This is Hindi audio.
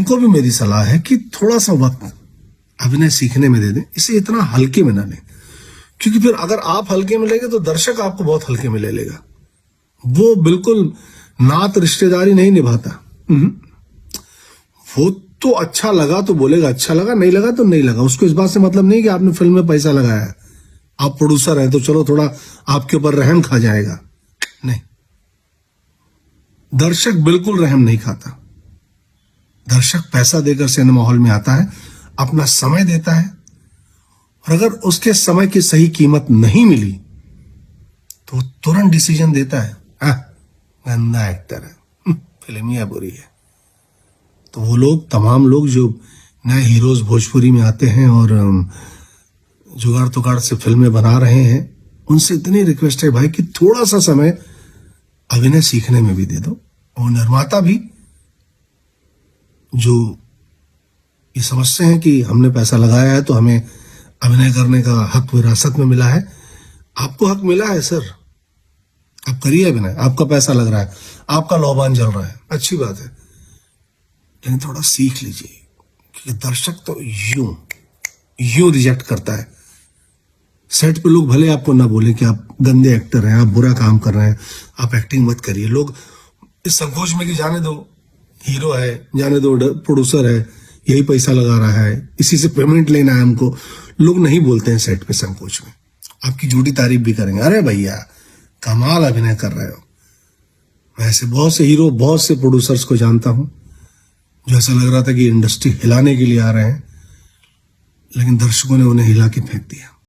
उनको भी मेरी सलाह है कि थोड़ा सा वक्त अभिनय सीखने में दे दें, इसे इतना हल्के में ना लें, क्योंकि फिर अगर आप हल्के में लेंगे तो दर्शक आपको बहुत हल्के में ले लेगा। वो बिल्कुल नात रिश्तेदारी नहीं निभाता। वो तो अच्छा लगा तो बोलेगा अच्छा लगा, नहीं लगा तो नहीं लगा। उसको इस बात से मतलब नहीं कि आपने फिल्म में पैसा लगाया है, आप प्रोड्यूसर हैं तो चलो थोड़ा आपके ऊपर रहम खा जाएगा। नहीं, दर्शक बिल्कुल रहम नहीं खाता। दर्शक पैसा देकर सिनेमा हॉल में आता है, अपना समय देता है, और अगर उसके समय की सही कीमत नहीं मिली तो तुरंत डिसीजन देता है, गंदा एक्टर है, फिल्म ही बुरी है। तो वो लोग, तमाम लोग जो नए हीरोज भोजपुरी में आते हैं और जुगाड़ तुगाड़ से फिल्में बना रहे हैं, उनसे इतनी रिक्वेस्ट है भाई कि थोड़ा सा समय अभिनय सीखने में भी दे दो। और निर्माता भी जो ये समझते हैं कि हमने पैसा लगाया है तो हमें अभिनय करने का हक विरासत में मिला है, आपको हक मिला है सर, आप करिए अभिनय, आपका पैसा लग रहा है, आपका लौबान जल रहा है, अच्छी बात है, लेकिन थोड़ा सीख लीजिए, क्योंकि दर्शक तो यूं रिजेक्ट करता है। सेट पे लोग भले आपको ना बोले कि आप गंदे एक्टर हैं, आप बुरा काम कर रहे हैं, आप एक्टिंग मत करिए, लोग इस संकोच में कि जाने दो हीरो है, जाने दो प्रोड्यूसर है, यही पैसा लगा रहा है, इसी से पेमेंट लेना है हमको, लोग नहीं बोलते हैं सेट पे संकोच में, आपकी झूठी तारीफ भी करेंगे, अरे भैया कमाल अभिनय कर रहे हो। मैं ऐसे बहुत से हीरो, बहुत से प्रोड्यूसर्स को जानता हूं जो ऐसा लग रहा था कि इंडस्ट्री हिलाने के लिए आ रहे हैं, लेकिन दर्शकों ने उन्हें हिला के फेंक दिया।